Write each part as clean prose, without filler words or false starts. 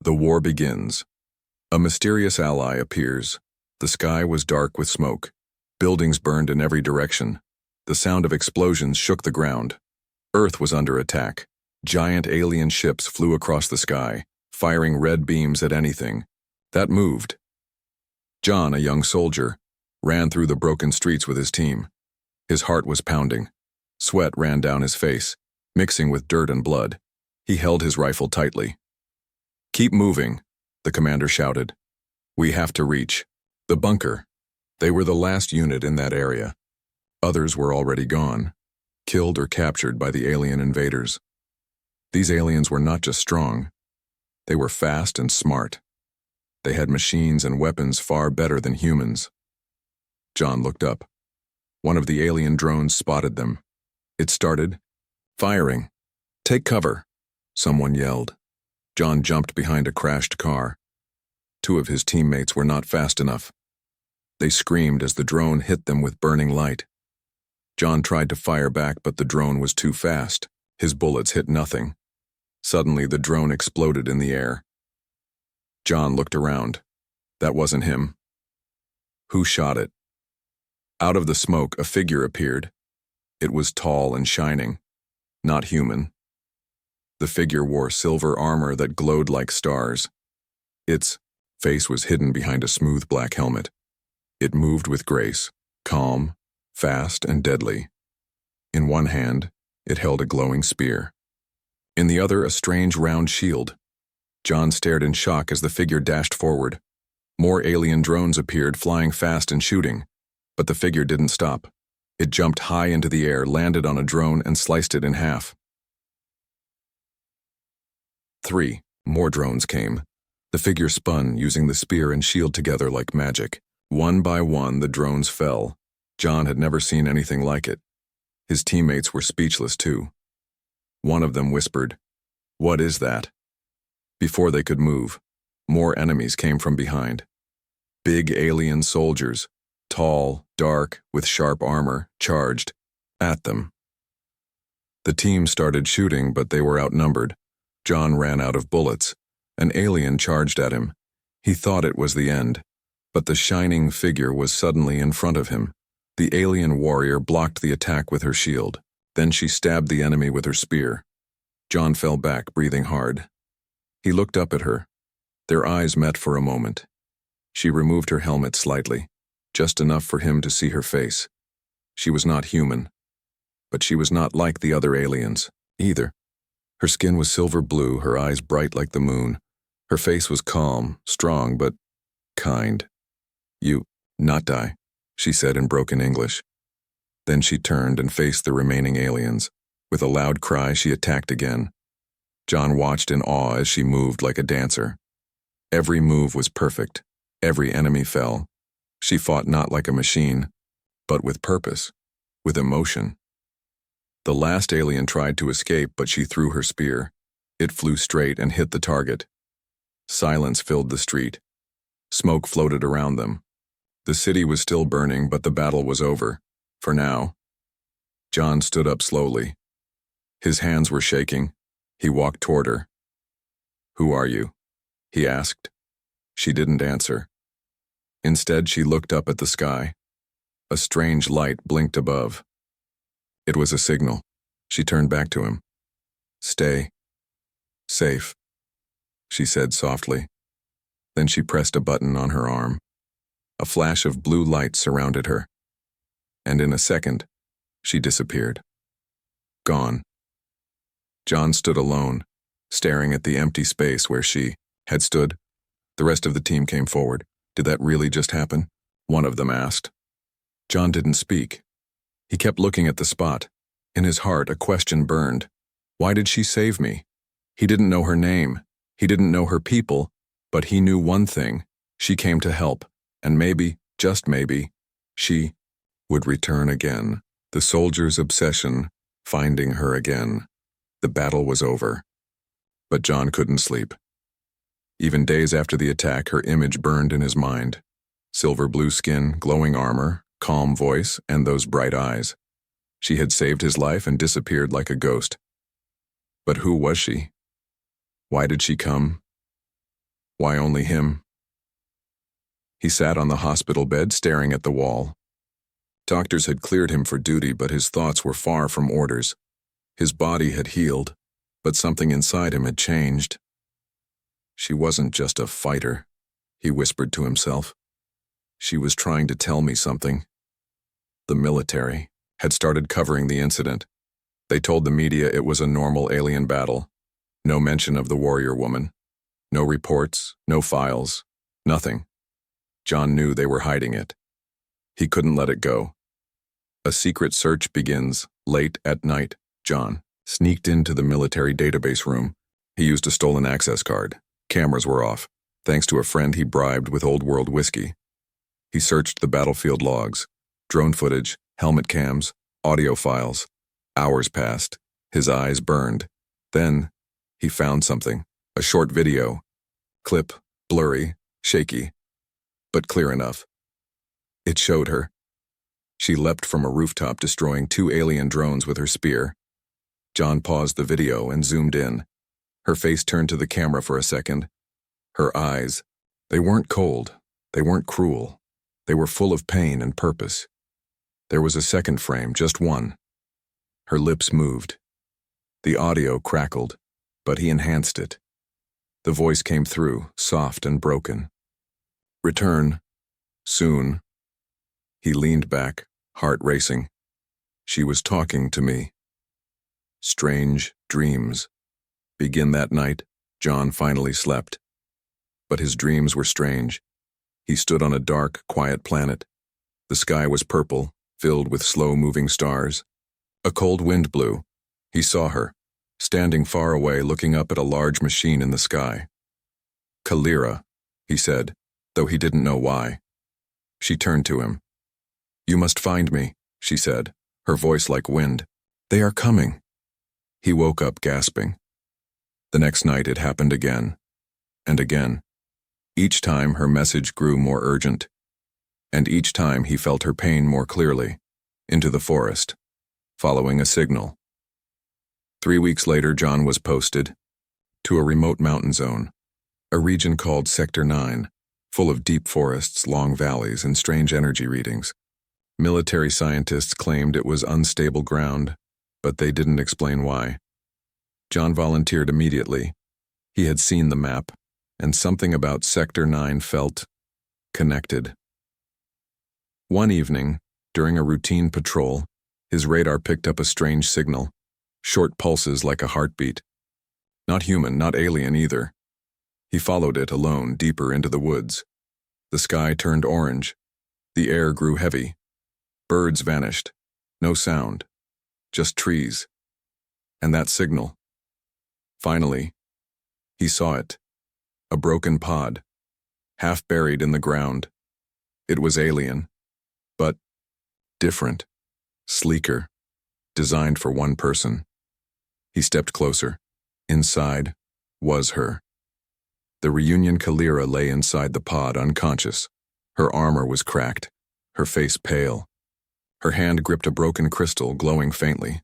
The war begins. A mysterious ally appears. The sky was dark with smoke. Buildings burned in every direction. The sound of explosions shook the ground. Earth was under attack. Giant alien ships flew across the sky, firing red beams at anything that moved. John, a young soldier, ran through the broken streets with his team. His heart was pounding. Sweat ran down his face, mixing with dirt and blood. He held his rifle tightly. "Keep moving," the commander shouted. "We have to reach the bunker." They were the last unit in that area. Others were already gone, killed or captured by the alien invaders. These aliens were not just strong. They were fast and smart. They had machines and weapons far better than humans. John looked up. One of the alien drones spotted them. It started firing. "Take cover," someone yelled. John jumped behind a crashed car. Two of his teammates were not fast enough. They screamed as the drone hit them with burning light. John tried to fire back, but the drone was too fast. His bullets hit nothing. Suddenly, the drone exploded in the air. John looked around. That wasn't him. Who shot it? Out of the smoke, a figure appeared. It was tall and shining, not human. The figure wore silver armor that glowed like stars. Its face was hidden behind a smooth black helmet. It moved with grace, calm, fast, and deadly. In one hand, it held a glowing spear. In the other, a strange round shield. John stared in shock as the figure dashed forward. More alien drones appeared, flying fast and shooting. But the figure didn't stop. It jumped high into the air, landed on a drone, and sliced it in half. 3 more drones came. The figure spun, using the spear and shield together like magic. One by one, the drones fell. John had never seen anything like it. His teammates were speechless too. One of them whispered, "What is that?" Before they could move, more enemies came from behind. Big alien soldiers, tall, dark, with sharp armor, charged at them. The team started shooting, but they were outnumbered. John ran out of bullets. An alien charged at him. He thought it was the end, but the shining figure was suddenly in front of him. The alien warrior blocked the attack with her shield. Then she stabbed the enemy with her spear. John fell back, breathing hard. He looked up at her. Their eyes met for a moment. She removed her helmet slightly, just enough for him to see her face. She was not human, but she was not like the other aliens, either. Her skin was silver blue, her eyes bright like the moon. Her face was calm, strong, but kind. "You not die," she said in broken English. Then she turned and faced the remaining aliens. With a loud cry, she attacked again. John watched in awe as she moved like a dancer. Every move was perfect. Every enemy fell. She fought not like a machine, but with purpose, with emotion. The last alien tried to escape, but she threw her spear. It flew straight and hit the target. Silence filled the street. Smoke floated around them. The city was still burning, but the battle was over, for now. John stood up slowly. His hands were shaking. He walked toward her. "Who are you?" he asked. She didn't answer. Instead, she looked up at the sky. A strange light blinked above. It was a signal. She turned back to him. "Stay safe," she said softly. Then she pressed a button on her arm. A flash of blue light surrounded her. And in a second, she disappeared. Gone. John stood alone, staring at the empty space where she had stood. The rest of the team came forward. "Did that really just happen?" one of them asked. John didn't speak. He kept looking at the spot. In his heart, a question burned. Why did she save me? He didn't know her name. He didn't know her people, but he knew one thing. She came to help, and maybe, just maybe, she would return again. The soldier's obsession, finding her again. The battle was over. But John couldn't sleep. Even days after the attack, her image burned in his mind. Silver blue skin, glowing armor, calm voice, and those bright eyes. She had saved his life and disappeared like a ghost. But who was she? Why did she come? Why only him? He sat on the hospital bed staring at the wall. Doctors had cleared him for duty, but his thoughts were far from orders. His body had healed, but something inside him had changed. She wasn't just a fighter, he whispered to himself. She was trying to tell me something. The military had started covering the incident. They told the media it was a normal alien battle. No mention of the warrior woman. No reports, no files, nothing. John knew they were hiding it. He couldn't let it go. A secret search begins late at night. John sneaked into the military database room. He used a stolen access card. Cameras were off, thanks to a friend he bribed with Old World whiskey. He searched the battlefield logs, drone footage, helmet cams, audio files. Hours passed. His eyes burned. Then, he found something. A short video. Clip, blurry, shaky, but clear enough. It showed her. She leapt from a rooftop, destroying 2 alien drones with her spear. John paused the video and zoomed in. Her face turned to the camera for a second. Her eyes, they weren't cold. They weren't cruel. They were full of pain and purpose. There was a second frame, just one. Her lips moved. The audio crackled, but he enhanced it. The voice came through, soft and broken. Return. Soon. He leaned back, heart racing. She was talking to me. Strange dreams. Begin that night, John finally slept. But his dreams were strange. He stood on a dark, quiet planet. The sky was purple, filled with slow-moving stars. A cold wind blew. He saw her, standing far away, looking up at a large machine in the sky. Kalira, he said, though he didn't know why. She turned to him. You must find me, she said, her voice like wind. They are coming. He woke up gasping. The next night it happened again, and again. Each time her message grew more urgent, and each time he felt her pain more clearly, into the forest, following a signal. 3 weeks later, John was posted to a remote mountain zone, a region called Sector 9, full of deep forests, long valleys, and strange energy readings. Military scientists claimed it was unstable ground, but they didn't explain why. John volunteered immediately. He had seen the map, and something about Sector 9 felt connected. One evening, during a routine patrol, his radar picked up a strange signal, short pulses like a heartbeat. Not human, not alien either. He followed it alone, deeper into the woods. The sky turned orange. The air grew heavy. Birds vanished. No sound. Just trees. And that signal. Finally, he saw it. A broken pod, half buried in the ground. It was alien, but different, sleeker, designed for one person. He stepped closer. Inside was her. The reunion Kalira lay inside the pod, unconscious. Her armor was cracked, her face pale. Her hand gripped a broken crystal, glowing faintly.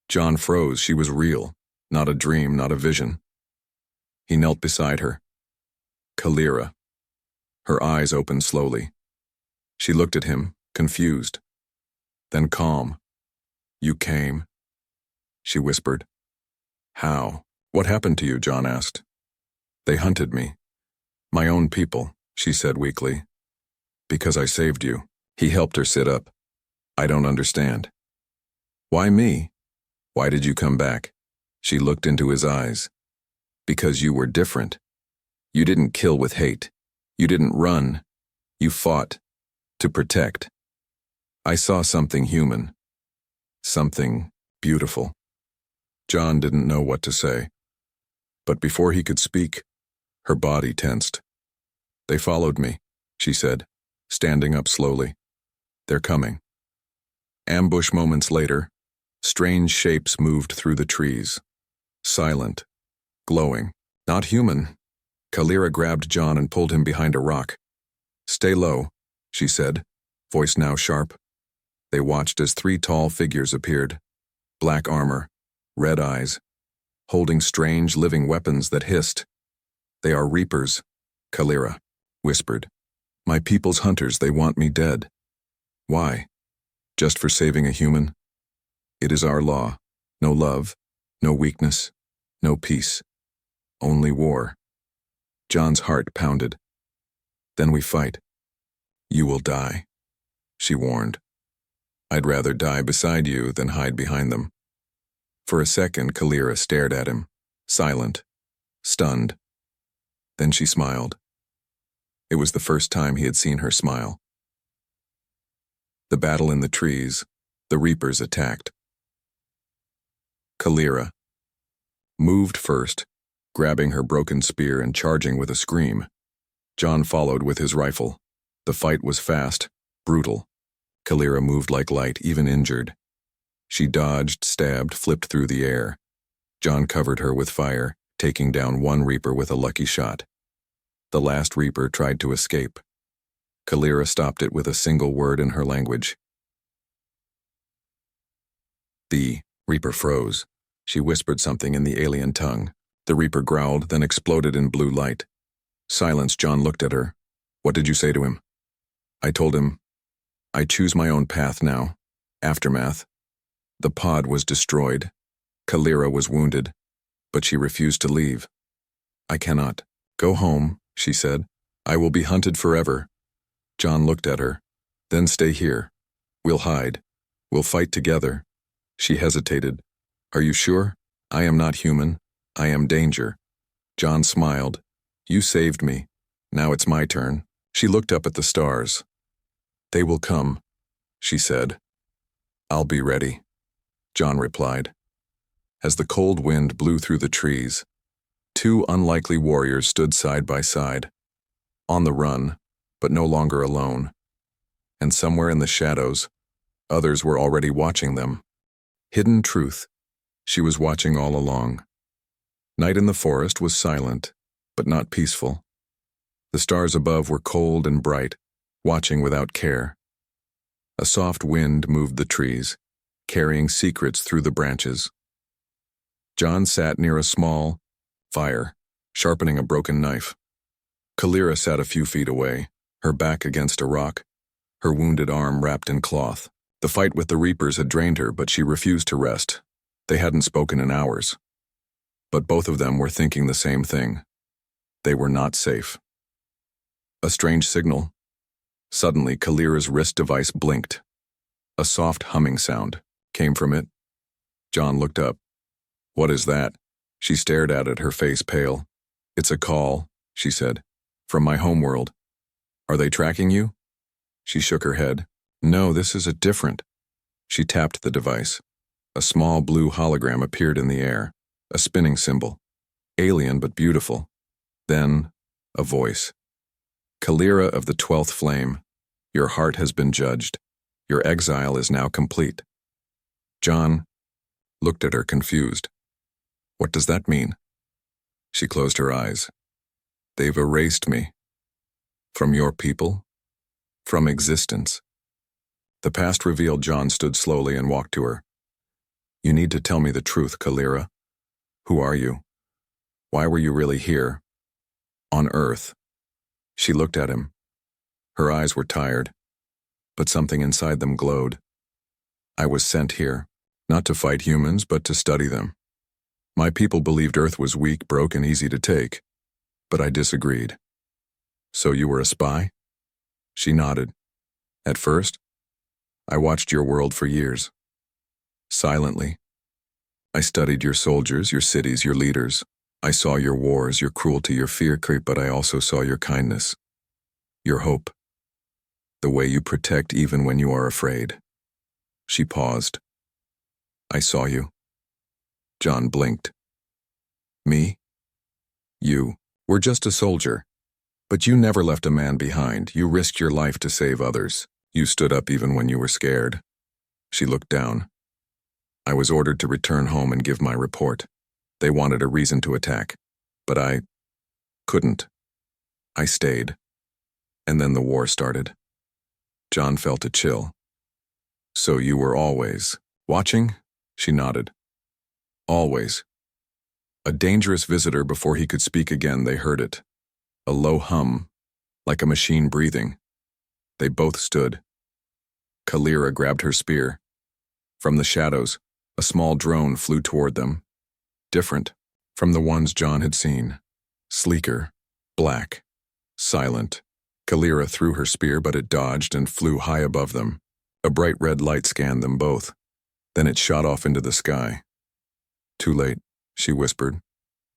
John froze. She was real, not a dream, not a vision. He knelt beside her. Kalira. Her eyes opened slowly. She looked at him, confused, then calm. You came, she whispered. How? What happened to you? John asked. They hunted me. My own people, she said weakly. Because I saved you. He helped her sit up. I don't understand. Why me? Why did you come back? She looked into his eyes. Because you were different. You didn't kill with hate. You didn't run. You fought. To protect. I saw something human. Something beautiful. John didn't know what to say. But before he could speak, her body tensed. They followed me, she said, standing up slowly. They're coming. Ambush moments later, strange shapes moved through the trees. Silent. Glowing. Not human. Kalira grabbed John and pulled him behind a rock. Stay low, she said, voice now sharp. They watched as 3 tall figures appeared. Black armor, red eyes, holding strange living weapons that hissed. They are reapers, Kalira whispered. My people's hunters, they want me dead. Why? Just for saving a human? It is our law. No love, no weakness, no peace. Only war. John's heart pounded. Then we fight. You will die, she warned. I'd rather die beside you than hide behind them. For a second, Kalira stared at him, silent, stunned. Then she smiled. It was the first time he had seen her smile. The battle in the trees, the reapers attacked. Kalira moved first, grabbing her broken spear and charging with a scream. John followed with his rifle. The fight was fast, brutal. Kalira moved like light, even injured. She dodged, stabbed, flipped through the air. John covered her with fire, taking down one reaper with a lucky shot. The last reaper tried to escape. Kalira stopped it with a single word in her language. The reaper froze. She whispered something in the alien tongue. The reaper growled, then exploded in blue light. Silence. John looked at her. What did you say to him? I told him, I choose my own path now. Aftermath. The pod was destroyed. Kalira was wounded, but she refused to leave. I cannot. Go home, she said. I will be hunted forever. John looked at her. Then stay here. We'll hide. We'll fight together. She hesitated. Are you sure? I am not human. I am danger. John smiled. You saved me. Now it's my turn. She looked up at the stars. They will come, she said. I'll be ready, John replied. As the cold wind blew through the trees, two unlikely warriors stood side by side, on the run, but no longer alone. And somewhere in the shadows, others were already watching them. Hidden truth. She was watching all along. Night in the forest was silent, but not peaceful. The stars above were cold and bright, watching without care. A soft wind moved the trees, carrying secrets through the branches. John sat near a small fire, sharpening a broken knife. Kalira sat a few feet away, her back against a rock, her wounded arm wrapped in cloth. The fight with the reapers had drained her, but she refused to rest. They hadn't spoken in hours. But both of them were thinking the same thing. They were not safe. A strange signal. Suddenly, Kalira's wrist device blinked. A soft humming sound came from it. John looked up. What is that? She stared at it, her face pale. It's a call, she said. From my homeworld. Are they tracking you? She shook her head. No, this is a different. She tapped the device. A small blue hologram appeared in the air, a spinning symbol. Alien but beautiful. Then, a voice. Kalira of the 12th Flame, your heart has been judged. Your exile is now complete. John looked at her confused. What does that mean? She closed her eyes. They've erased me. From your people? From existence. The past revealed. John stood slowly and walked to her. You need to tell me the truth, Kalira. Who are you? Why were you really here? On Earth. She looked at him. Her eyes were tired, but something inside them glowed. I was sent here, not to fight humans, but to study them. My people believed Earth was weak, broke, and easy to take, but I disagreed. So you were a spy? She nodded. At first, I watched your world for years. Silently. I studied your soldiers, your cities, your leaders. I saw your wars, your cruelty, your fear creep, but I also saw your kindness, your hope, the way you protect even when you are afraid. She paused. I saw you. John blinked. Me? You were just a soldier, but you never left a man behind. You risked your life to save others. You stood up even when you were scared. She looked down. I was ordered to return home and give my report. They wanted a reason to attack, but I couldn't. I stayed. And then the war started. John felt a chill. So you were always watching? She nodded. Always. A dangerous visitor. Before he could speak again, they heard it. A low hum, like a machine breathing. They both stood. Kalira grabbed her spear. From the shadows, a small drone flew toward them. Different from the ones John had seen. Sleeker, black, silent. Kalira threw her spear, but it dodged and flew high above them. A bright red light scanned them both. Then it shot off into the sky. "Too late," she whispered.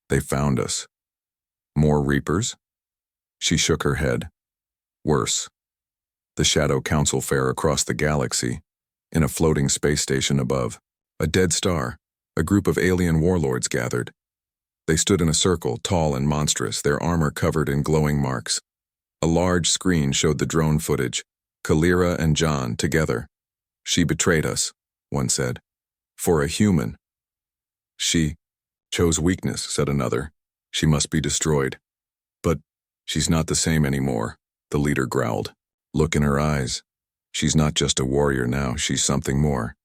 "They found us." "More Reapers?" She shook her head. "Worse. The Shadow Council fare across the galaxy, in a floating space station above. A dead star. A group of alien warlords gathered. They stood in a circle, tall and monstrous, their armor covered in glowing marks. A large screen showed the drone footage, Kalira and John together. "She betrayed us," one said. "For a human." "She chose weakness," said another. "She must be destroyed." "But she's not the same anymore," the leader growled. "Look in her eyes. She's not just a warrior now, she's something more."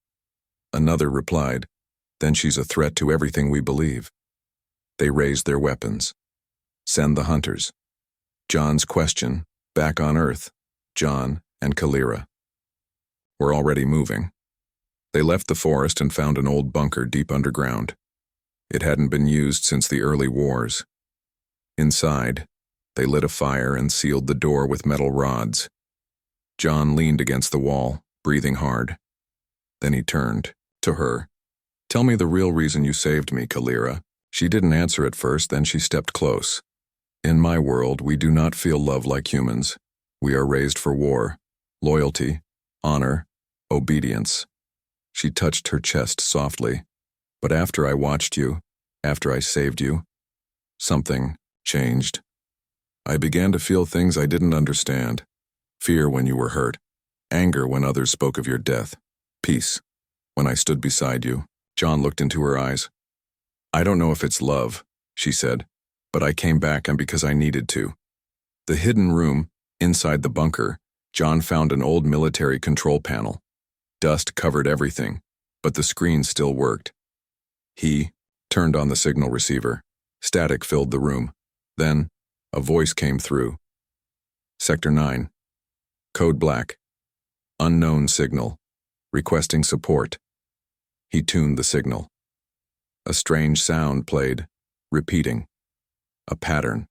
Another replied, "Then she's a threat to everything we believe." They raised their weapons. "Send the hunters." John's question, back on Earth, John and Kalira. "We're already moving." They left the forest and found an old bunker deep underground. It hadn't been used since the early wars. Inside, they lit a fire and sealed the door with metal rods. John leaned against the wall, breathing hard. Then he turned to her. "Tell me the real reason you saved me, Kalira." She didn't answer at first, then she stepped close. "In my world, we do not feel love like humans. We are raised for war, loyalty, honor, obedience." She touched her chest softly. "But after I watched you, after I saved you, something changed. I began to feel things I didn't understand. Fear when you were hurt, anger when others spoke of your death, peace when I stood beside you." John looked into her eyes. "I don't know if it's love," she said, "but I came back and because I needed to." The hidden room, inside the bunker, John found an old military control panel. Dust covered everything, but the screen still worked. He turned on the signal receiver. Static filled the room. Then, a voice came through. "Sector 9. Code Black. Unknown signal. Requesting support." He tuned the signal. A strange sound played, repeating. A pattern.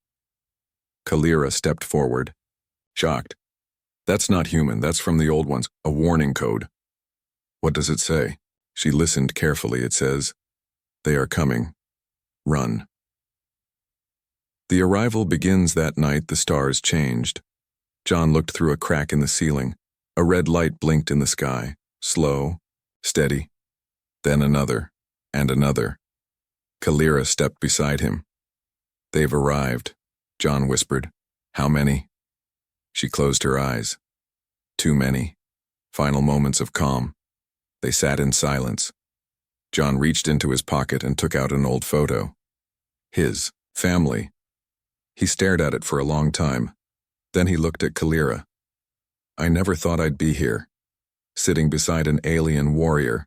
Kalira stepped forward, shocked. "That's not human, that's from the old ones, a warning code." "What does it say?" She listened carefully. "It says, 'They are coming. Run.'" The arrival begins that night. The stars changed. John looked through a crack in the ceiling. A red light blinked in the sky, slow, steady. Then another, and another. Kalira stepped beside him. "They've arrived," John whispered. "How many?" She closed her eyes. "Too many." Final moments of calm. They sat in silence. John reached into his pocket and took out an old photo. His family. He stared at it for a long time. Then he looked at Kalira. "I never thought I'd be here, sitting beside an alien warrior,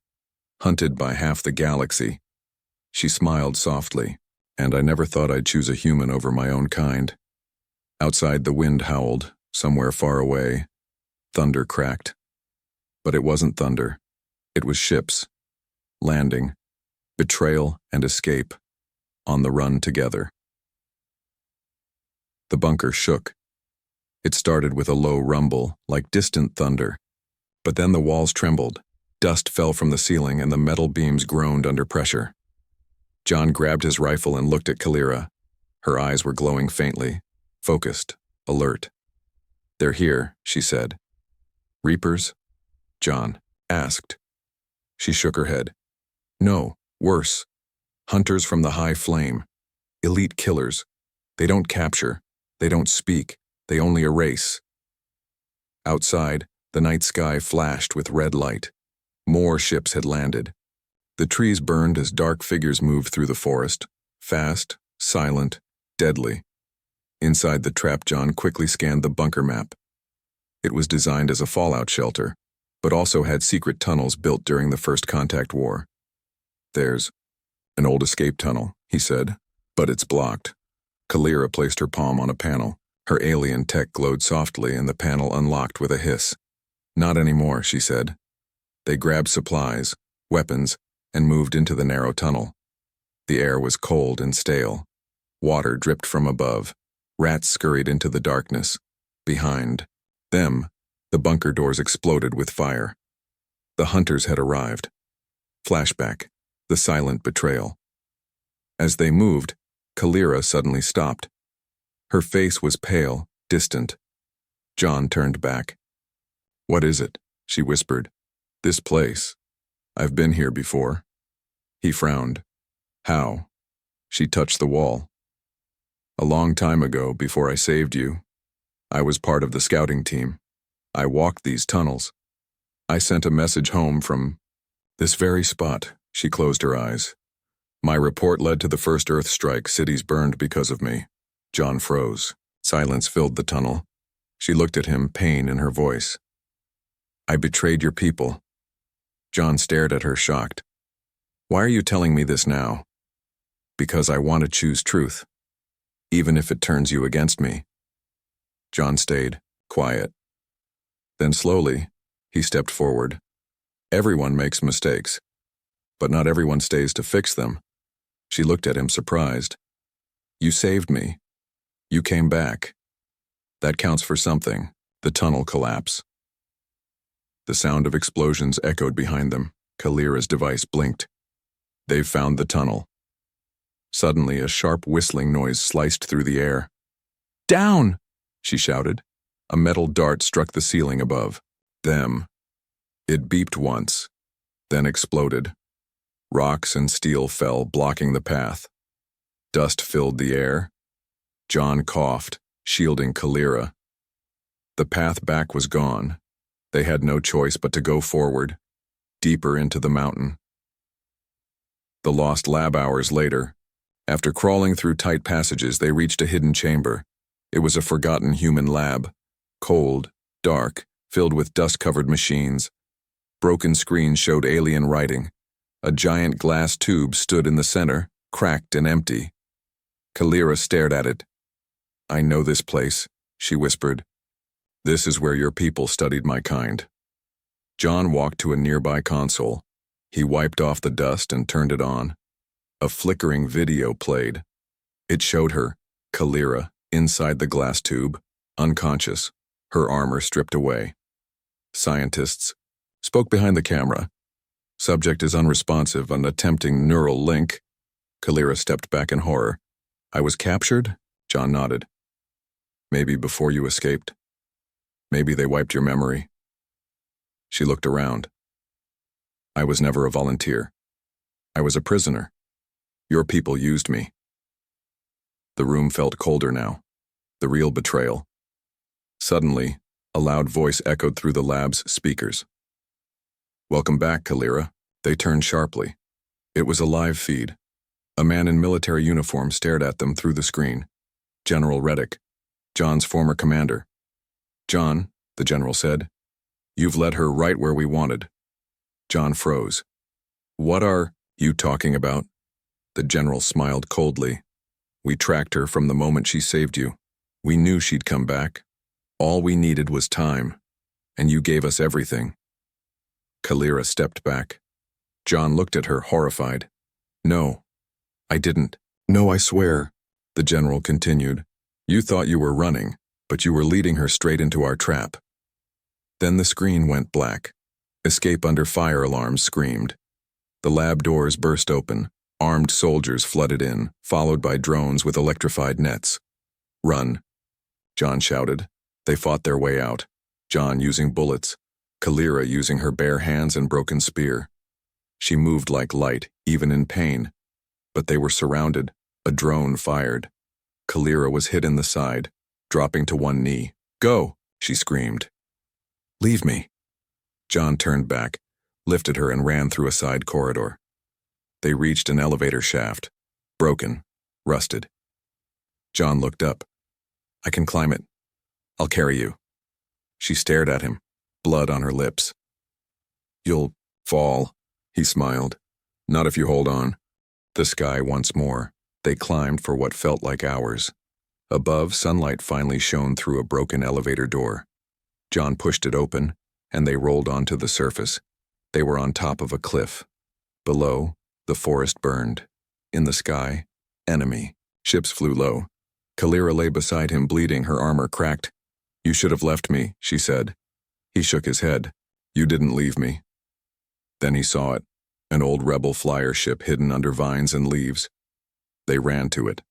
hunted by half the galaxy." She smiled softly. "And I never thought I'd choose a human over my own kind." Outside, the wind howled, somewhere far away. Thunder cracked. But it wasn't thunder. It was ships. Landing. Betrayal and escape. On the run together. The bunker shook. It started with a low rumble, like distant thunder. But then the walls trembled. Dust fell from the ceiling and the metal beams groaned under pressure. John grabbed his rifle and looked at Kalira. Her eyes were glowing faintly, focused, alert. "They're here," she said. "Reapers?" John asked. She shook her head. "No, worse. Hunters from the high flame. Elite killers. They don't capture. They don't speak. They only erase." Outside, the night sky flashed with red light. More ships had landed. The trees burned as dark figures moved through the forest, fast, silent, deadly. Inside the trap, John quickly scanned the bunker map. It was designed as a fallout shelter, but also had secret tunnels built during the First Contact War. "There's an old escape tunnel," he said, but it's blocked. Kalira placed her palm on a panel. Her alien tech glowed softly and the panel unlocked with a hiss. Not anymore, she said. They grabbed supplies, weapons, and moved into the narrow tunnel. The air was cold and stale. Water dripped from above. Rats scurried into the darkness. Behind them, the bunker doors exploded with fire. The hunters had arrived. Flashback, the silent betrayal. As they moved, Kalira suddenly stopped. Her face was pale, distant. John turned back. "What is it?" she whispered. "This place. I've been here before." He frowned. "How?" She touched the wall. "A long time ago, before I saved you, I was part of the scouting team. I walked these tunnels. I sent a message home from this very spot." She closed her eyes. "My report led to the first Earth strike. Cities burned because of me." John froze. Silence filled the tunnel. She looked at him, pain in her voice. "I betrayed your people." John stared at her, shocked. "Why are you telling me this now?" "Because I want to choose truth, even if it turns you against me." John stayed, quiet. Then slowly, he stepped forward. "Everyone makes mistakes, but not everyone stays to fix them." She looked at him, surprised. "You saved me. You came back. That counts for something." The tunnel collapsed. The sound of explosions echoed behind them. Kalira's device blinked. "They've found the tunnel." Suddenly, a sharp whistling noise sliced through the air. "Down!" she shouted. A metal dart struck the ceiling above. Them. It beeped once, then exploded. Rocks and steel fell, blocking the path. Dust filled the air. John coughed, shielding Kalira. The path back was gone. They had no choice but to go forward, deeper into the mountain. The lost lab hours later. After crawling through tight passages, they reached a hidden chamber. It was a forgotten human lab. Cold, dark, filled with dust-covered machines. Broken screens showed alien writing. A giant glass tube stood in the center, cracked and empty. Kalira stared at it. "I know this place," she whispered. "This is where your people studied my kind." John walked to a nearby console. He wiped off the dust and turned it on. A flickering video played. It showed her, Kalira, inside the glass tube, unconscious, her armor stripped away. Scientists spoke behind the camera. "Subject is unresponsive, an attempting neural link." Kalira stepped back in horror. "I was captured?" John nodded. "Maybe before you escaped. Maybe they wiped your memory." She looked around. "I was never a volunteer. I was a prisoner. Your people used me." The room felt colder now. The real betrayal. Suddenly, a loud voice echoed through the lab's speakers. "Welcome back, Kalira." They turned sharply. It was a live feed. A man in military uniform stared at them through the screen. General Reddick, John's former commander. "John," the general said, "you've led her right where we wanted." John froze. "What are you talking about?" The general smiled coldly. "We tracked her from the moment she saved you. We knew she'd come back. All we needed was time, and you gave us everything." Kalira stepped back. John looked at her, horrified. "No, I didn't." "No, I swear," the general continued. "You thought you were running, but you were leading her straight into our trap." Then the screen went black. Escape under fire alarms screamed. The lab doors burst open. Armed soldiers flooded in, followed by drones with electrified nets. "Run," John shouted. They fought their way out, John using bullets, Kalira using her bare hands and broken spear. She moved like light, even in pain. But they were surrounded. A drone fired. Kalira was hit in the side, dropping to one knee. "Go," she screamed. "Leave me." John turned back, lifted her and ran through a side corridor. They reached an elevator shaft, broken, rusted. John looked up. "I can climb it. I'll carry you." She stared at him, blood on her lips. "You'll fall," he smiled. "Not if you hold on." The sky once more. They climbed for what felt like hours. Above, sunlight finally shone through a broken elevator door. John pushed it open, and they rolled onto the surface. They were on top of a cliff. Below, the forest burned. In the sky, enemy. Ships flew low. Kalira lay beside him, bleeding, her armor cracked. "You should have left me," she said. He shook his head. "You didn't leave me." Then he saw it, an old rebel flyer ship hidden under vines and leaves. They ran to it.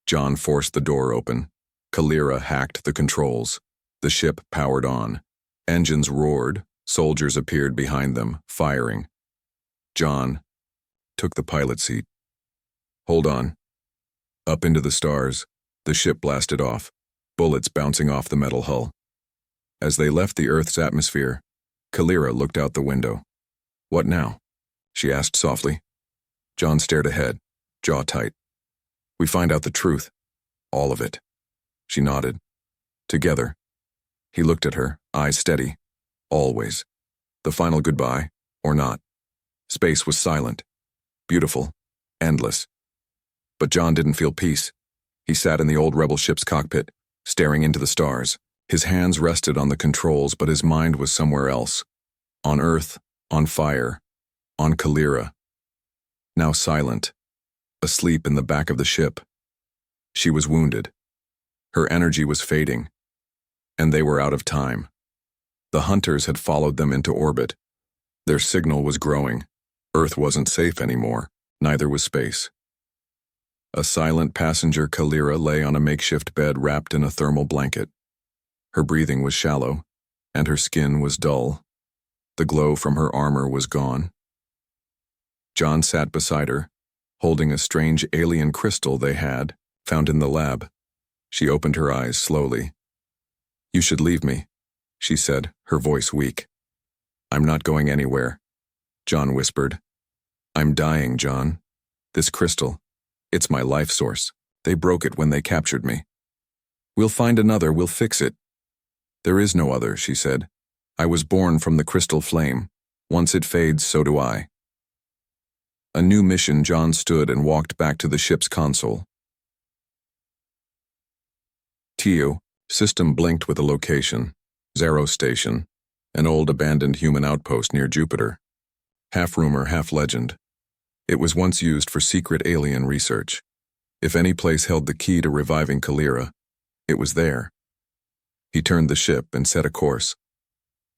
John forced the door open. Kalira hacked the controls. The ship powered on. Engines roared. Soldiers appeared behind them, firing. John took the pilot seat. "Hold on." Up into the stars, the ship blasted off, bullets bouncing off the metal hull. As they left the Earth's atmosphere, Kalira looked out the window. "What now?" she asked softly. John stared ahead, jaw tight. "We find out the truth. All of it." She nodded. "Together." He looked at her, eyes steady. "Always. The final goodbye, or not." Space was silent. Beautiful. Endless. But John didn't feel peace. He sat in the old rebel ship's cockpit, staring into the stars. His hands rested on the controls, but his mind was somewhere else. On Earth, on fire, on Kalira. Now silent, asleep in the back of the ship. She was wounded. Her energy was fading, and they were out of time. The hunters had followed them into orbit. Their signal was growing. Earth wasn't safe anymore, neither was space. A silent passenger, Kalira, lay on a makeshift bed wrapped in a thermal blanket. Her breathing was shallow, and her skin was dull. The glow from her armor was gone. John sat beside her, holding a strange alien crystal they had, found in the lab. She opened her eyes slowly. "You should leave me," she said, her voice weak. "I'm not going anywhere," John whispered. "I'm dying, John. This crystal, it's my life source. They broke it when they captured me. We'll find another, we'll fix it." "There is no other," she said. "I was born from the crystal flame. Once it fades, so do I." A new mission. John stood and walked back to the ship's console. Tio, system blinked with a location. Zero Station, an old abandoned human outpost near Jupiter. Half rumor, half legend. It was once used for secret alien research. If any place held the key to reviving Kalira, it was there. He turned the ship and set a course.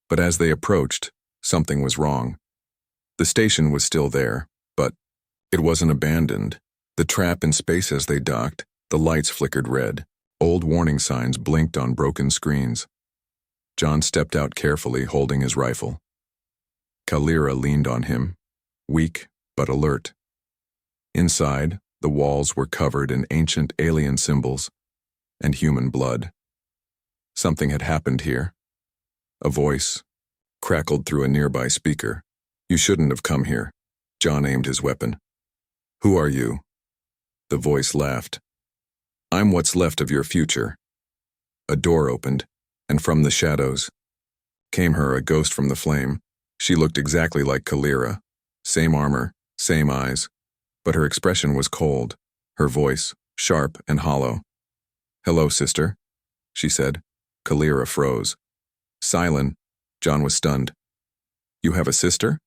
But as they approached, something was wrong. The station was still there, but it wasn't abandoned. The trap in space. As they docked, the lights flickered red. Old warning signs blinked on broken screens. John stepped out carefully, holding his rifle. Kalira leaned on him, weak but alert. Inside, the walls were covered in ancient alien symbols and human blood. Something had happened here. A voice crackled through a nearby speaker. "You shouldn't have come here." John aimed his weapon. "Who are you?" The voice laughed. "I'm what's left of your future." A door opened, and from the shadows came her, a ghost from the flame. She looked exactly like Kalira. Same armor, same eyes, but her expression was cold, her voice sharp and hollow. "Hello, sister," she said. Kalira froze. Silent, John was stunned. "You have a sister?"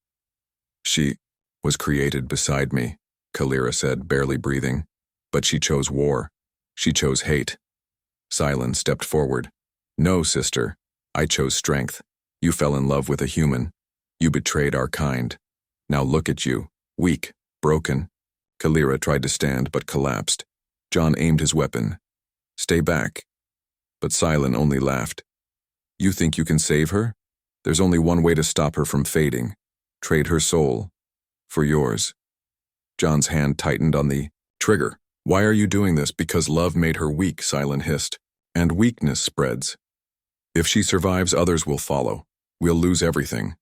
"She was created beside me," Kalira said, barely breathing. "But she chose war. She chose hate." Silent stepped forward. "No, sister. I chose strength. You fell in love with a human. You betrayed our kind. Now look at you, weak, broken." Kalira tried to stand but collapsed. John aimed his weapon. "Stay back." But Silent only laughed. "You think you can save her? There's only one way to stop her from fading. Trade her soul for yours." John's hand tightened on the trigger. "Why are you doing this?" "Because love made her weak," Silent hissed. "And weakness spreads. If she survives, others will follow. We'll lose everything."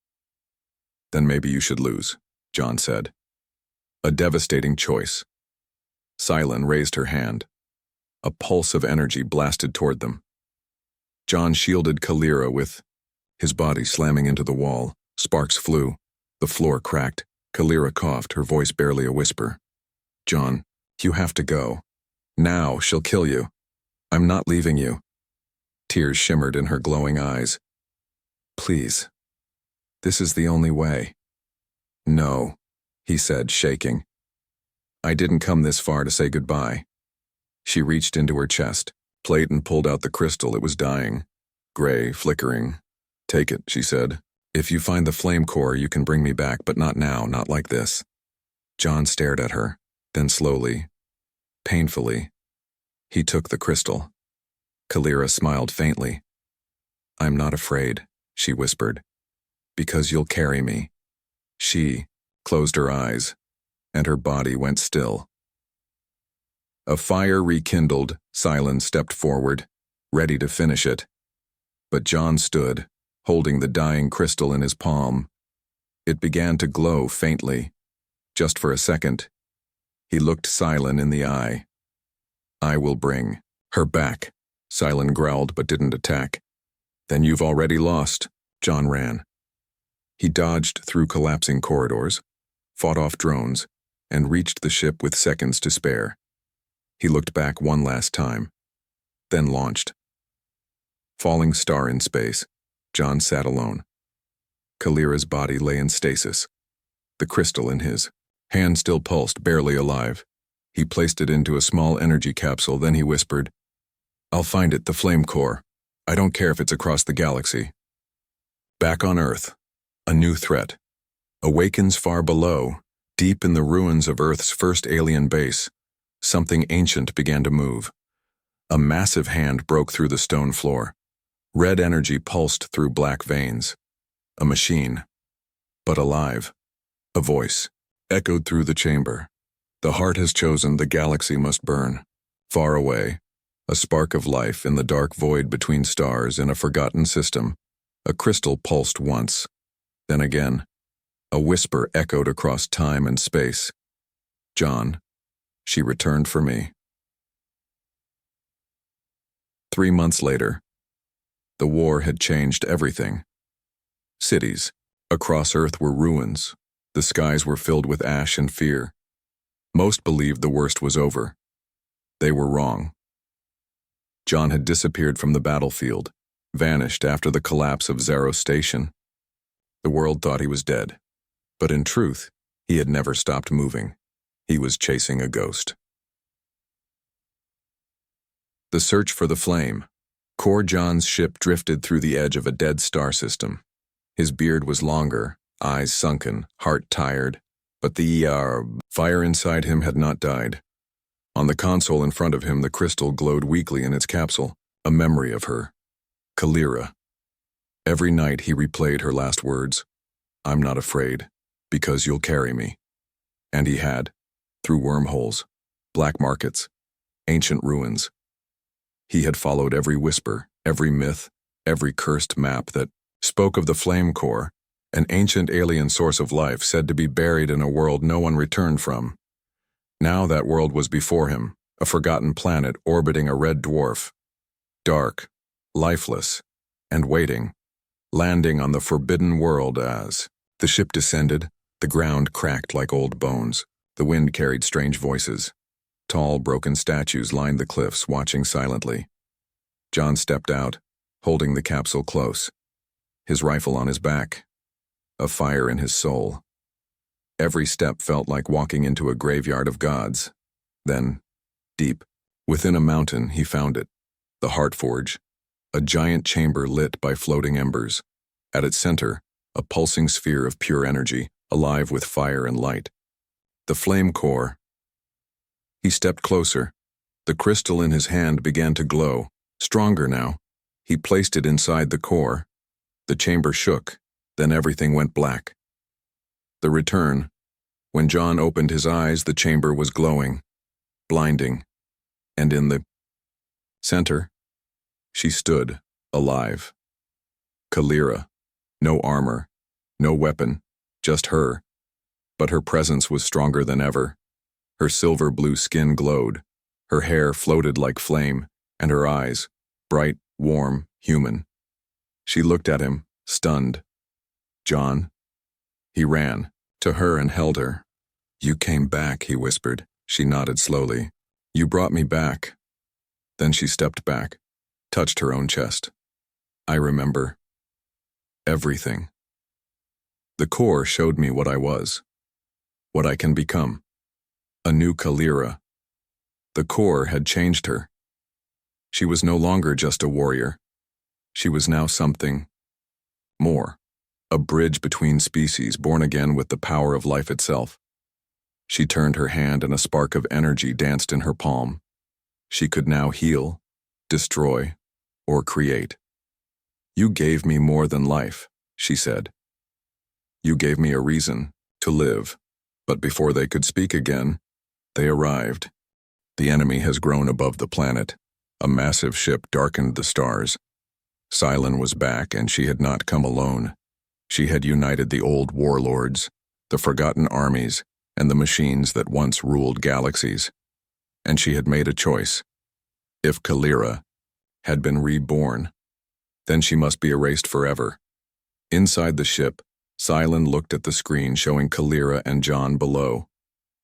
"Then maybe you should lose," John said. A devastating choice. Silent raised her hand. A pulse of energy blasted toward them. John shielded Kalira with his body slamming into the wall. Sparks flew. The floor cracked. Kalira coughed, her voice barely a whisper. "John, You have to go. Now, she'll kill you. I'm not leaving you. Tears shimmered in her glowing eyes. Please. This is the only way. No, he said, shaking. I didn't come this far to say goodbye. She reached into her chest, plate, and pulled out the crystal. It was dying. Gray, flickering. Take it, she said. If you find the flame core, you can bring me back, but not now, not like this. John stared at her, then slowly, painfully, he took the crystal. Kalira smiled faintly. I'm not afraid, she whispered, because you'll carry me. She closed her eyes, and her body went still. A fire rekindled. Silen stepped forward, ready to finish it. But John stood, holding the dying crystal in his palm. It began to glow faintly. Just for a second, he looked Silen in the eye. I will bring her back, Silen growled but didn't attack. Then you've already lost, John ran. He dodged through collapsing corridors, fought off drones, and reached the ship with seconds to spare. He looked back one last time, then launched. Falling star in space, John sat alone. Kalira's body lay in stasis, the crystal in his hand still pulsed, barely alive. He placed it into a small energy capsule, then he whispered, I'll find it, the flame core. I don't care if it's across the galaxy. Back on Earth, a new threat awakens far below, deep in the ruins of Earth's first alien base. Something ancient began to move. A massive hand broke through the stone floor. Red energy pulsed through black veins. A machine, but alive. A voice echoed through the chamber. The heart has chosen, the galaxy must burn. Far away, a spark of life in the dark void between stars in a forgotten system. A crystal pulsed once. Then again, a whisper echoed across time and space. John, she returned for me. 3 months later, the war had changed everything. Cities across Earth were ruins. The skies were filled with ash and fear. Most believed the worst was over. They were wrong. John had disappeared from the battlefield, vanished after the collapse of Zero Station. The world thought he was dead, but in truth, he had never stopped moving. He was chasing a ghost. The search for the flame. Core John's ship drifted through the edge of a dead star system. His beard was longer, eyes sunken, heart tired, but the fire inside him had not died. On the console in front of him, the crystal glowed weakly in its capsule, a memory of her. Kalira. Every night he replayed her last words. I'm not afraid, because you'll carry me. And he had, through wormholes, black markets, ancient ruins. He had followed every whisper, every myth, every cursed map that spoke of the flame core, an ancient alien source of life said to be buried in a world no one returned from. Now that world was before him, a forgotten planet orbiting a red dwarf. Dark, lifeless, and waiting, landing on the forbidden world as the ship descended, the ground cracked like old bones. The wind carried strange voices. Tall, broken statues lined the cliffs, watching silently. John stepped out, holding the capsule close, his rifle on his back, a fire in his soul. Every step felt like walking into a graveyard of gods. Then, deep, within a mountain, he found it, the Heart Forge, a giant chamber lit by floating embers. At its center, a pulsing sphere of pure energy, alive with fire and light. The flame core. He stepped closer. The crystal in his hand began to glow, stronger now. He placed it inside the core. The chamber shook, then everything went black. The return. When John opened his eyes, the chamber was glowing, blinding. And in the center, she stood, alive. Kalira. No armor, no weapon, just her. But her presence was stronger than ever. Her silver blue skin glowed, her hair floated like flame, and her eyes, bright, warm, human. She looked at him, stunned. John? He ran to her and held her. You came back, he whispered. She nodded slowly. You brought me back. Then she stepped back, touched her own chest. I remember everything. The core showed me what I was, what I can become. A new Kalira. The core had changed her. She was no longer just a warrior. She was now something more. A bridge between species, born again with the power of life itself. She turned her hand and a spark of energy danced in her palm. She could now heal, destroy, or create. You gave me more than life, she said. You gave me a reason to live. But before they could speak again, they arrived. The enemy has grown above the planet. A massive ship darkened the stars. Cylon was back, and she had not come alone. She had united the old warlords, the forgotten armies, and the machines that once ruled galaxies. And she had made a choice. If Kalira had been reborn, then she must be erased forever. Inside the ship, Cylon looked at the screen showing Kalira and John below.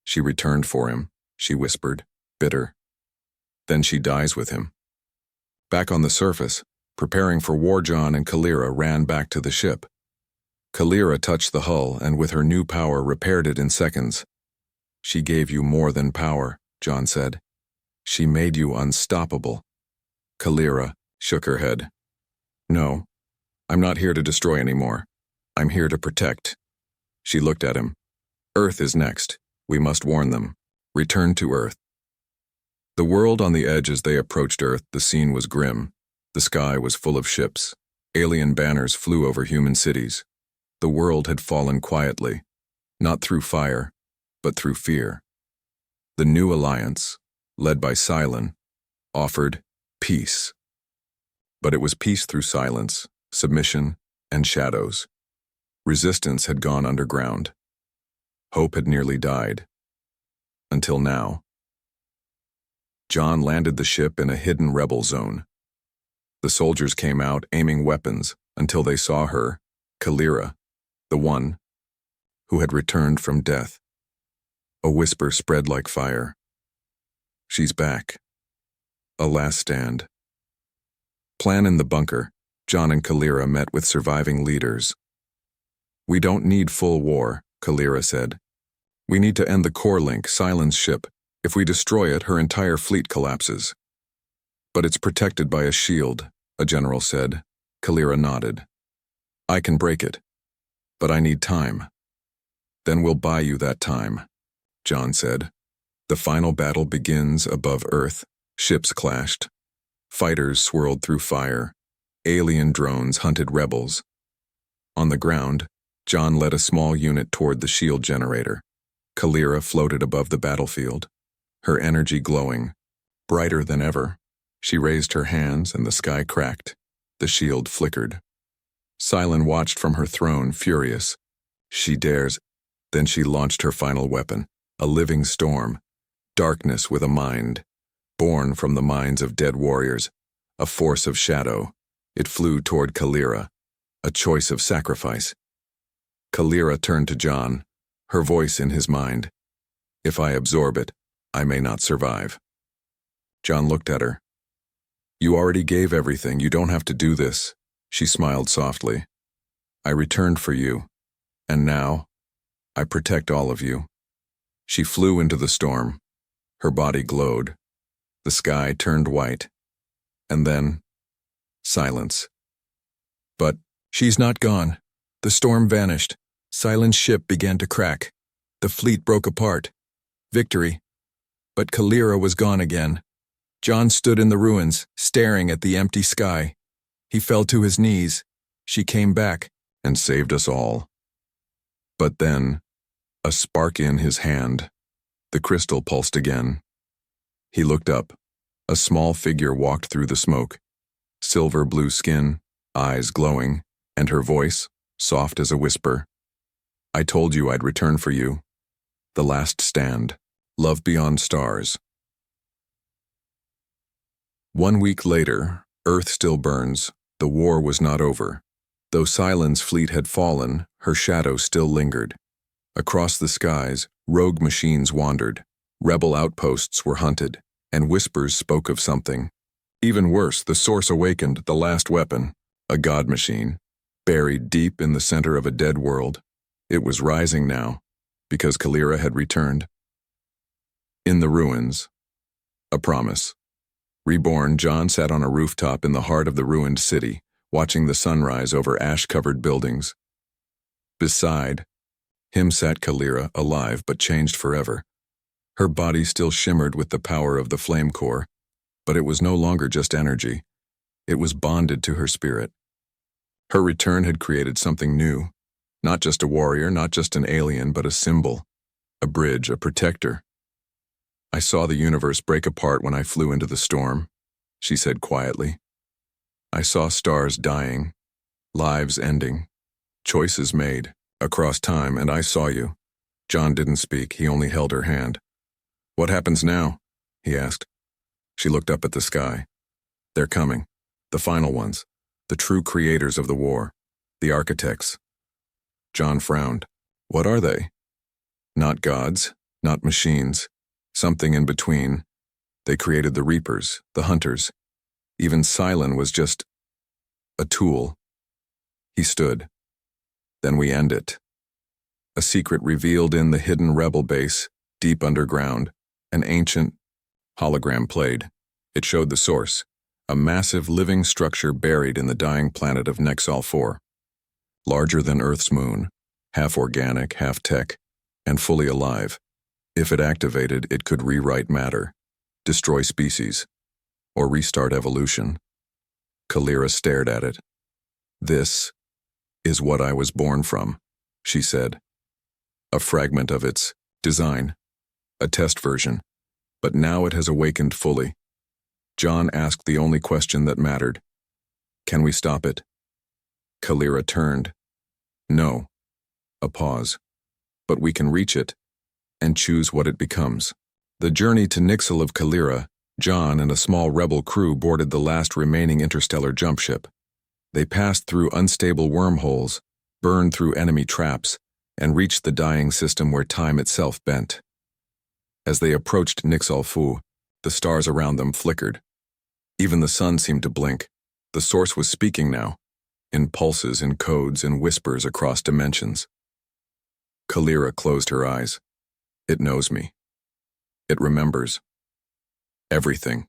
She returned for him, she whispered, bitter. Then she dies with him. Back on the surface, preparing for war, John and Kalira ran back to the ship. Kalira touched the hull and with her new power repaired it in seconds. She gave you more than power, John said. She made you unstoppable. Kalira shook her head. No, I'm not here to destroy anymore. I'm here to protect. She looked at him. Earth is next. We must warn them. Return to Earth. The world on the edge. As they approached Earth, the scene was grim. The sky was full of ships. Alien banners flew over human cities. The world had fallen quietly, not through fire, but through fear. The new alliance, led by Cylon, offered peace. But it was peace through silence, submission, and shadows. Resistance had gone underground. Hope had nearly died. Until now. John landed the ship in a hidden rebel zone. The soldiers came out aiming weapons until they saw her, Kalira, the one who had returned from death. A whisper spread like fire. She's back. A last stand. Plan in the bunker. John and Kalira met with surviving leaders. We don't need full war, Kalira said. We need to end the core link, Cylon's ship. If we destroy it, her entire fleet collapses. But it's protected by a shield, a general said. Kalira nodded. I can break it. But I need time. Then we'll buy you that time, John said. The final battle begins above Earth. Ships clashed. Fighters swirled through fire. Alien drones hunted rebels. On the ground, John led a small unit toward the shield generator. Kalira floated above the battlefield, her energy glowing, brighter than ever. She raised her hands and the sky cracked. The shield flickered. Cylon watched from her throne, furious. She dares. Then she launched her final weapon, a living storm, darkness with a mind, born from the minds of dead warriors, a force of shadow. It flew toward Kalira, a choice of sacrifice. Kalira turned to John, her voice in his mind. If I absorb it, I may not survive. John looked at her. You already gave everything, you don't have to do this. She smiled softly. I returned for you, and now, I protect all of you. She flew into the storm. Her body glowed. The sky turned white. And then, silence. But, she's not gone. The storm vanished. Cylon's ship began to crack. The fleet broke apart. Victory. But Kalira was gone again. John stood in the ruins, staring at the empty sky. He fell to his knees. She came back and saved us all. But then, a spark in his hand. The crystal pulsed again. He looked up. A small figure walked through the smoke. Silver blue skin, eyes glowing, and her voice, soft as a whisper. I told you I'd return for you. The last stand. Love beyond stars. 1 week later, Earth still burns. The war was not over. Though Cylon's fleet had fallen, her shadow still lingered. Across the skies, rogue machines wandered. Rebel outposts were hunted, and whispers spoke of something. Even worse, the source awakened, the last weapon, a god machine, buried deep in the center of a dead world. It was rising now, because Kalira had returned. In the ruins. A promise. Reborn, John sat on a rooftop in the heart of the ruined city, watching the sunrise over ash-covered buildings. Beside him sat Kalira, alive but changed forever. Her body still shimmered with the power of the flame core, but it was no longer just energy. It was bonded to her spirit. Her return had created something new. Not just a warrior, not just an alien, but a symbol, a bridge, a protector. I saw the universe break apart when I flew into the storm, she said quietly. I saw stars dying, lives ending, choices made across time, and I saw you. John didn't speak, he only held her hand. What happens now? He asked. She looked up at the sky. They're coming, the final ones, the true creators of the war, the architects. John frowned. What are they? Not gods, not machines, something in between. They created the reapers, the hunters. Even Cylon was just a tool. He stood. Then we end it. A secret revealed in the hidden rebel base, deep underground. An ancient hologram played. It showed the source, a massive living structure buried in the dying planet of Nexal 4. Larger than Earth's moon, half organic, half tech, and fully alive. If it activated, it could rewrite matter, destroy species, or restart evolution. Kalira stared at it. This is what I was born from, she said. A fragment of its design. A test version, but now it has awakened fully. John asked the only question that mattered. Can we stop it? Kalira turned. No. A pause. But we can reach it, and choose what it becomes. The journey to Nixel of Kalira, John and a small rebel crew boarded the last remaining interstellar jump ship. They passed through unstable wormholes, burned through enemy traps, and reached the dying system where time itself bent. As they approached Nixal Fu, the stars around them flickered. Even the sun seemed to blink. The source was speaking now, in pulses, in codes, in whispers across dimensions. Kalira closed her eyes. It knows me. It remembers. Everything.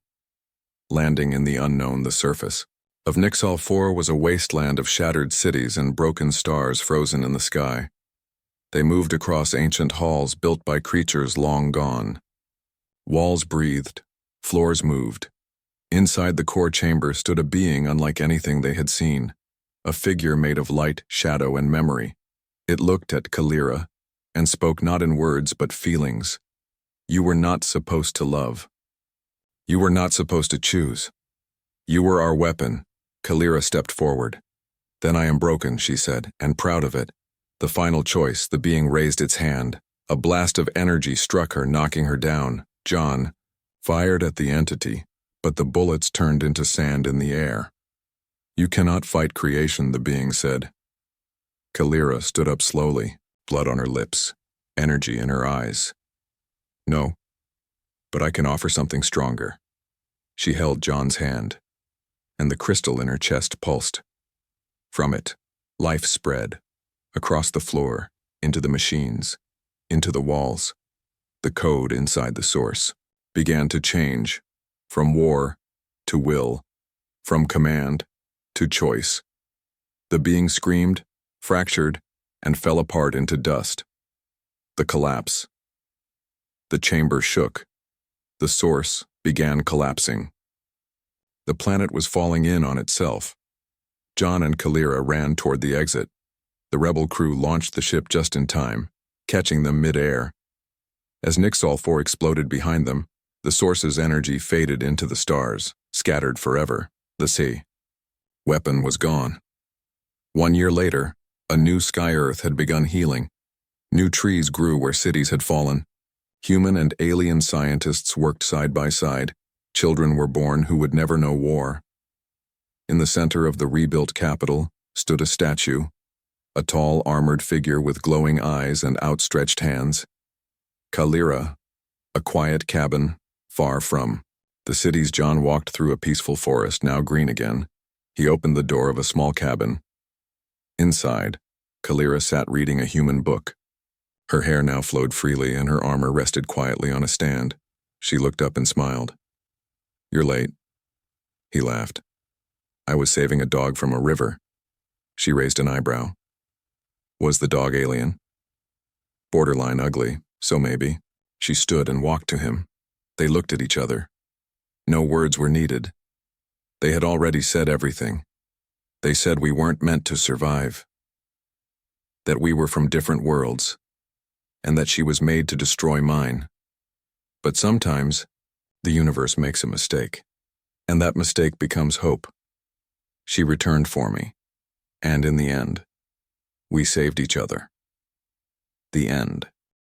Landing in the unknown, the surface of Nixal 4 was a wasteland of shattered cities and broken stars frozen in the sky. They moved across ancient halls built by creatures long gone. Walls breathed, floors moved. Inside the core chamber stood a being unlike anything they had seen, a figure made of light, shadow, and memory. It looked at Kalira and spoke not in words but feelings. You were not supposed to love. You were not supposed to choose. You were our weapon. Kalira stepped forward. Then I am broken, she said, and proud of it. The final choice, the being raised its hand. A blast of energy struck her, knocking her down. John fired at the entity, but the bullets turned into sand in the air. You cannot fight creation, the being said. Kalira stood up slowly, blood on her lips, energy in her eyes. No, but I can offer something stronger. She held John's hand, and the crystal in her chest pulsed. From it, life spread. Across the floor, into the machines, into the walls. The code inside the source began to change, from war to will, from command to choice. The being screamed, fractured, and fell apart into dust. The collapse. The chamber shook. The source began collapsing. The planet was falling in on itself. John and Kalira ran toward the exit. The rebel crew launched the ship just in time, catching them mid-air. As Nixal 4 exploded behind them, the source's energy faded into the stars, scattered forever. The sea. Weapon was gone. 1 year later, a new sky-earth had begun healing. New trees grew where cities had fallen. Human and alien scientists worked side by side. Children were born who would never know war. In the center of the rebuilt capital stood a statue, a tall, armored figure with glowing eyes and outstretched hands. Kalira, A quiet cabin, far from the cities. John walked through a peaceful forest, now green again. He opened the door of a small cabin. Inside, Kalira sat reading a human book. Her hair now flowed freely and her armor rested quietly on a stand. She looked up and smiled. "You're late." He laughed. "I was saving a dog from a river." She raised an eyebrow. Was the dog alien? Borderline ugly, so maybe. She stood and walked to him. They looked at each other. No words were needed. They had already said everything. They said we weren't meant to survive, that we were from different worlds, and that she was made to destroy mine. But sometimes, the universe makes a mistake, and that mistake becomes hope. She returned for me, and in the end, we saved each other. The end.